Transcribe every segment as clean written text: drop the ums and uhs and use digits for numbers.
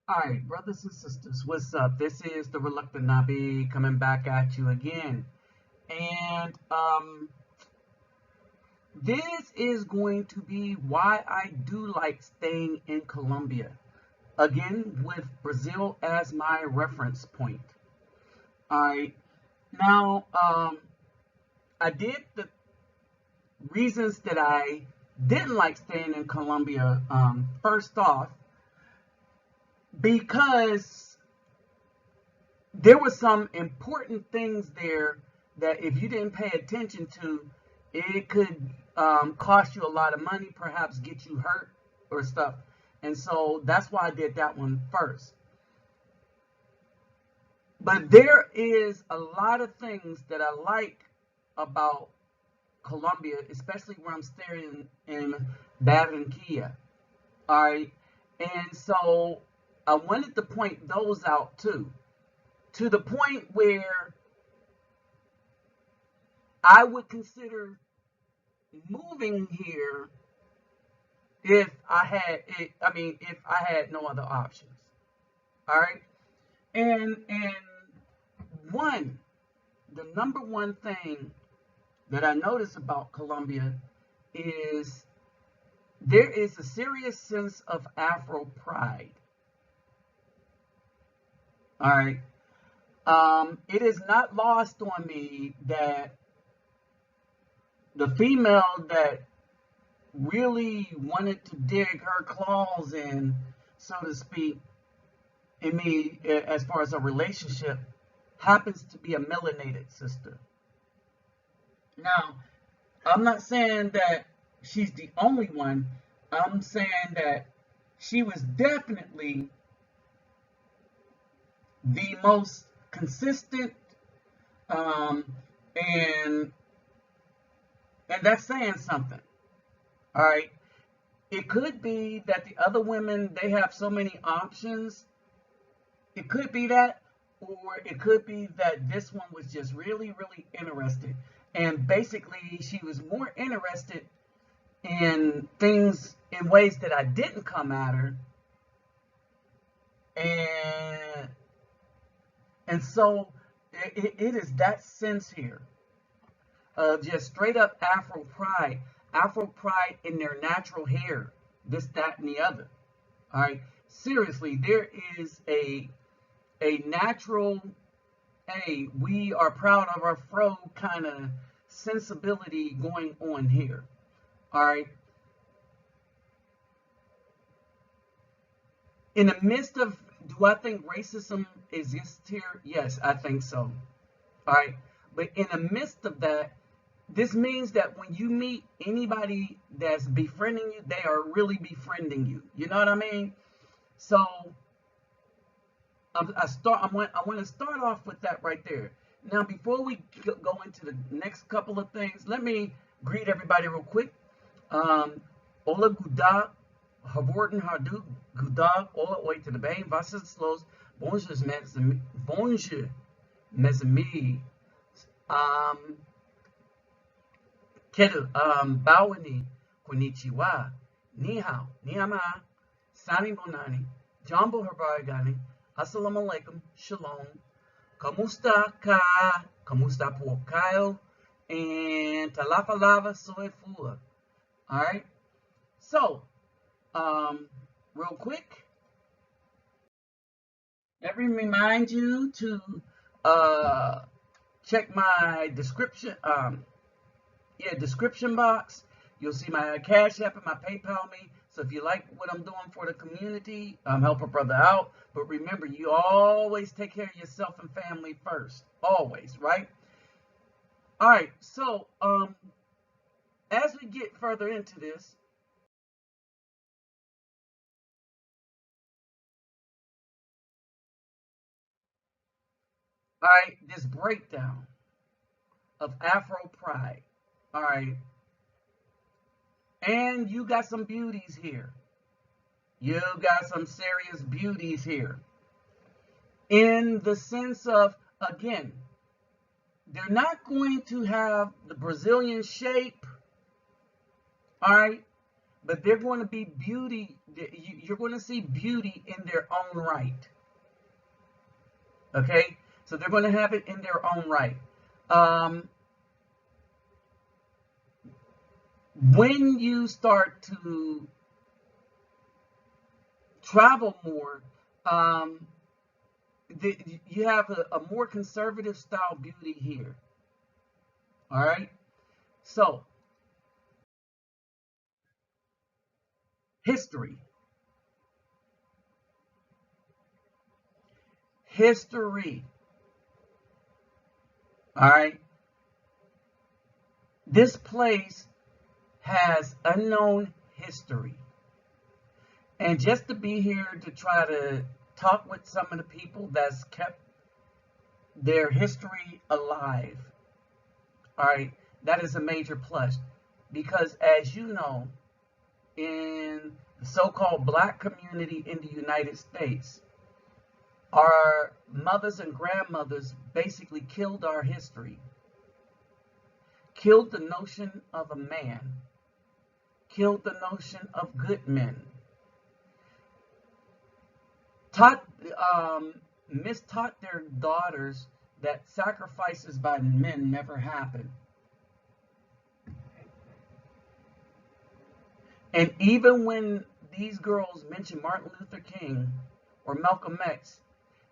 All right, brothers and sisters, what's up? This is the Reluctant Nabi coming back at you again. And this is going to be why I do like staying in Colombia. Again, with Brazil as my reference point. All right, now I did the reasons that I didn't like staying in Colombia. First off, because there were some important things there that if you didn't pay attention to, it could cost you a lot of money, perhaps get you hurt or stuff. And so that's why I did that one first. But there is a lot of things that I like about Colombia, especially where I'm staying in Barranquilla. All right. And so I wanted to point those out too, to the point where I would consider moving here if I had it, if I had no other options. All right. And one, the number one thing that I notice about Colombia is there is a serious sense of Afro pride. All right. It is not lost on me that the female that really wanted to dig her claws in, so to speak, in me as far as a relationship, happens to be a melanated sister. Now, I'm not saying that she's the only one. I'm saying that she was definitely the most consistent, um, and and that's saying something. All right. It could be that the other women they have so many options. It could be that, or it could be that this one was just really, really interested, and basically she was more interested in things in ways that I didn't come at her, and and so it is that sense here of just straight up Afro pride in their natural hair, this, that, and the other. All right, seriously, there is a natural, hey, we are proud of our fro kind of sensibility going on here. All right, in the midst of, do I think racism exists here? Yes, I think so. All right, but in the midst of that, this means that when you meet anybody that's befriending you, they are really befriending you. You know what I mean? So I want to start off with that right there. Now, before we go into the next couple of things, let me greet everybody real quick. Ola Guda, Havorten Hardu, Guda, Ola Oi to the Bain, Vassas Slows, Bonjour, mes amis. Um, Kedu, Bawani, Konnichiwa, Ni hao, Ni ama, Sani Bonani, Jambo Harbarigani, Assalamu alaikum, Shalom, Kamusta ka, Kamusta po kayo, and Talafalava soy fua. All right. So, real quick, let me remind you to uh, check my description box. You'll see my Cash App and my PayPal me. So if you like what I'm doing for the community, help a brother out. But remember, you always take care of yourself and family first. Always, right? All right. So as we get further into this, all right, this breakdown of Afro pride. All right. And you got some beauties here. You got some serious beauties here. In the sense of, again, they're not going to have the Brazilian shape, all right, but they're going to be beauty. You're going to see beauty in their own right. Okay, so they're going to have it in their own right. When you start to travel more, you have a more conservative style beauty here. All right, so history. History. All right, this place has unknown history. And just to be here to try to talk with some of the people that's kept their history alive, all right, that is a major plus. Because as you know, in the so-called black community in the United States, our mothers and grandmothers basically killed our history, killed the notion of a man, killed the notion of good men, mistaught their daughters that sacrifices by men never happen. And even when these girls mention Martin Luther King or Malcolm X,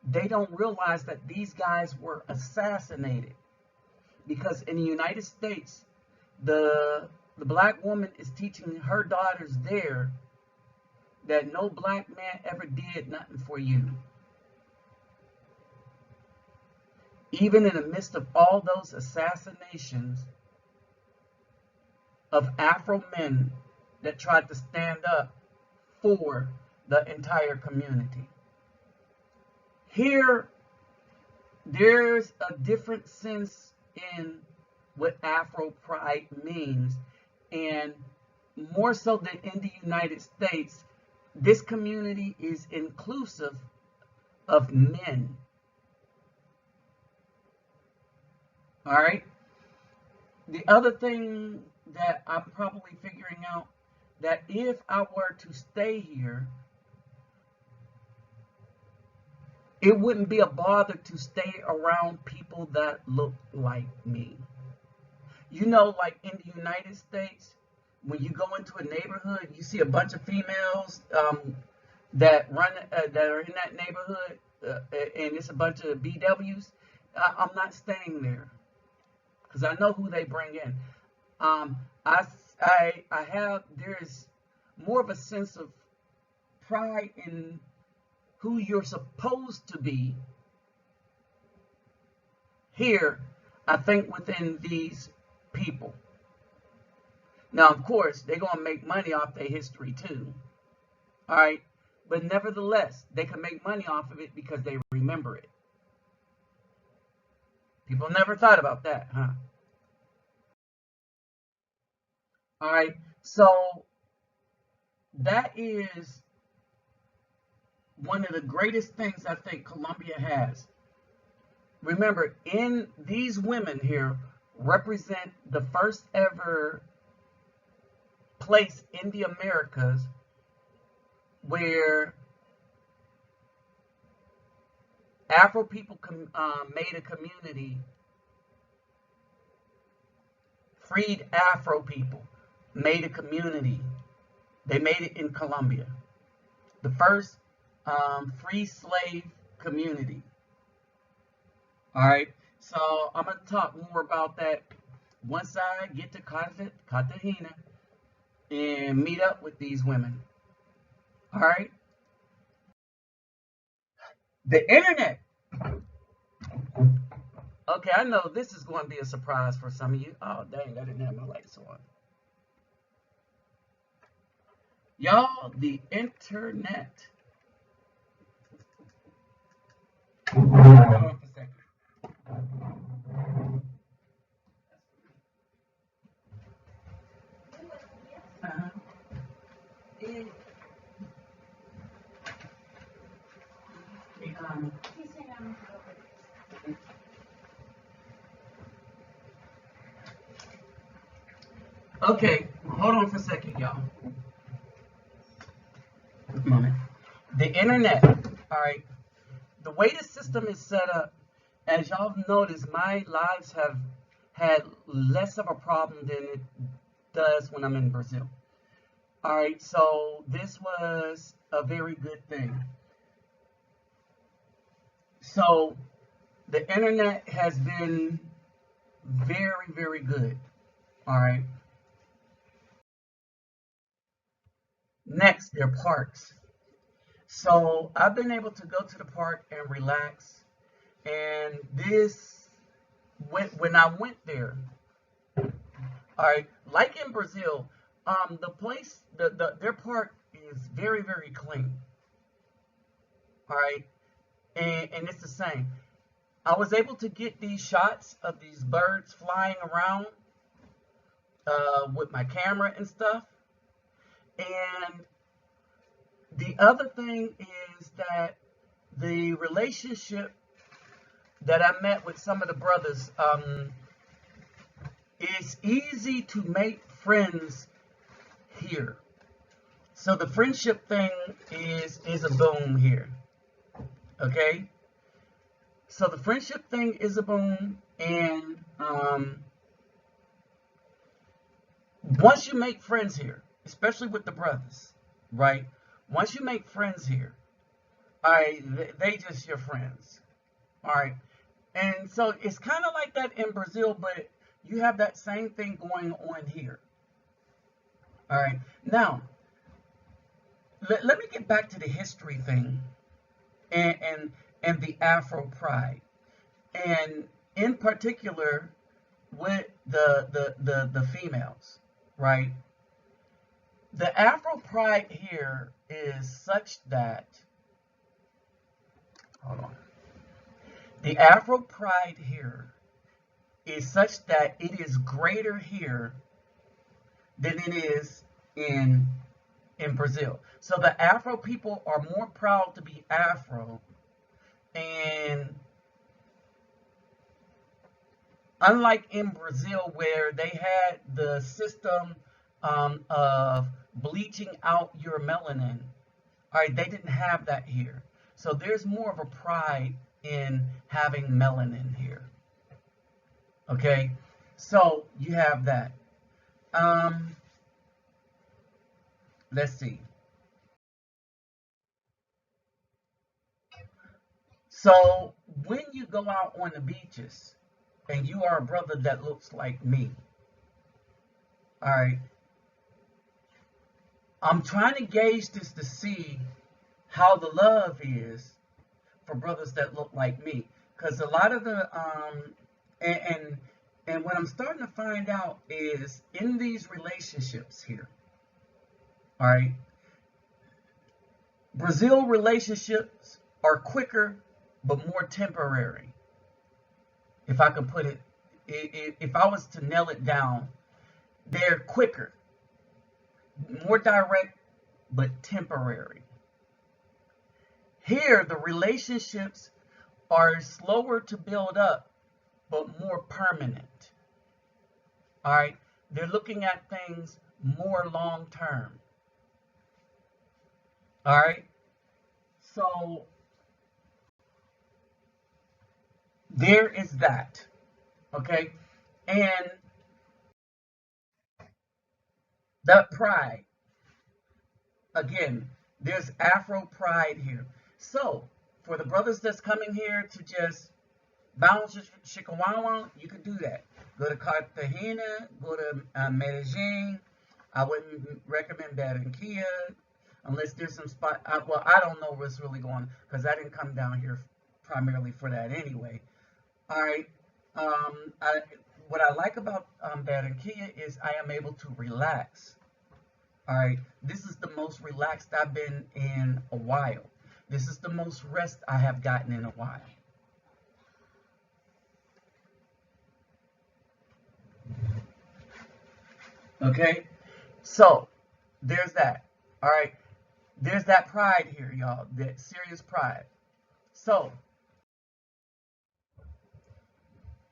they don't realize that these guys were assassinated. Because in the United States, the black woman is teaching her daughters there that no black man ever did nothing for you. Even in the midst of all those assassinations of Afro men that tried to stand up for the entire community. Here, there's a different sense in what Afro pride means, and more so than in the United States, this community is inclusive of men. All right. The other thing that I'm probably figuring out, that if I were to stay here, it wouldn't be a bother to stay around people that look like me. You know, like in the United States, when you go into a neighborhood, you see a bunch of females that are in that neighborhood, and it's a bunch of BWs. I'm not staying there because I know who they bring in. There's more of a sense of pride in who you're supposed to be here, I think, within these people. Now, of course, they're going to make money off their history too. All right. But nevertheless, they can make money off of it because they remember it. People never thought about that, huh? All right. So that is one of the greatest things I think Colombia has. Remember, in these women here represent the first ever place in the Americas where Afro people made a community, freed Afro people, made a community. They made it in Colombia. The first free slave community. All right, so I'm going to talk more about that once I get to Cartagena and meet up with these women. All right, the internet. Okay, I know this is going to be a surprise for some of you. Oh, dang, I didn't have my lights on. Y'all, the internet. Hold on for a second. Uh-huh. Okay, hold on for a second, y'all. moment. The internet. All right. The way the system is set up, as y'all have noticed, my lives have had less of a problem than it does when I'm in Brazil. All right. So this was a very good thing. So the internet has been very, very good. All right. Next, their parks. So I've been able to go to the park and relax. And this, when I went there, all right, like in Brazil, the place, their park is very, very clean. All right, and it's the same. I was able to get these shots of these birds flying around with my camera and stuff. And the other thing is that the relationship that I met with some of the brothers, it's easy to make friends here. So the friendship thing is a boom here. Okay? So the friendship thing is a boom, and once you make friends here, especially with the brothers, right? Once you make friends here, all right, they just your friends. All right. And so it's kind of like that in Brazil, but you have that same thing going on here. All right. Now, let me get back to the history thing and, and, and the Afro pride. And in particular, with the females, right? The Afro pride here is such that, hold on. The Afro pride here is such that it is greater here than it is in Brazil. So the Afro people are more proud to be Afro, and unlike in Brazil where they had the system of bleaching out your melanin, all right, they didn't have that here. So there's more of a pride in having melanin here. Okay, so you have that. Um, let's see. So when you go out on the beaches and you are a brother that looks like me, all right, I'm trying to gauge this to see how the love is for brothers that look like me, because a lot of the and, and and what I'm starting to find out is in these relationships here, all right, Brazil relationships are quicker but more temporary. If I can put it, if I was to nail it down, they're quicker, more direct, but temporary. Here, the relationships are slower to build up, but more permanent. All right, they're looking at things more long term. All right, so there is that. Okay, and that pride again. There's Afro pride here. So for the brothers that's coming here to just bounce Shikawawa, you can do that. Go to Cartagena, go to Medellin. I wouldn't recommend Barranquilla unless there's some spot. Well, I don't know what's really going on because I didn't come down here primarily for that anyway. All right. I, what I like about Barranquilla is I am able to relax. All right. This is the most relaxed I've been in a while. This is the most rest I have gotten in a while. Okay. So there's that. All right. There's that pride here, y'all. That serious pride. So,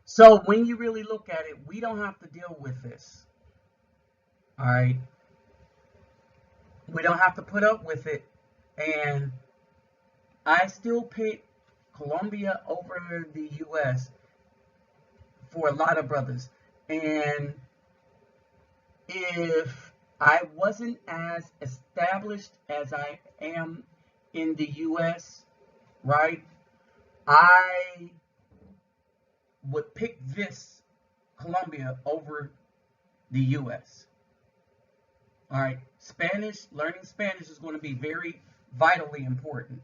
so when you really look at it, we don't have to deal with this. All right. We don't have to put up with it And I still pick Colombia over the US for a lot of brothers. And if I wasn't as established as I am in the US, right, I would pick this Colombia over the US. All right, learning Spanish is going to be very vitally important.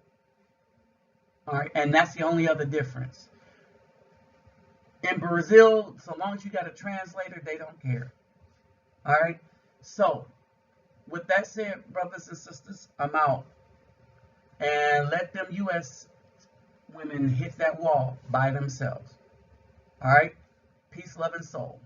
All right, and that's the only other difference. In Brazil, so long as you got a translator, they don't care. All right, so with that said, brothers and sisters, I'm out. And let them US women hit that wall by themselves. All right, peace, love, and soul.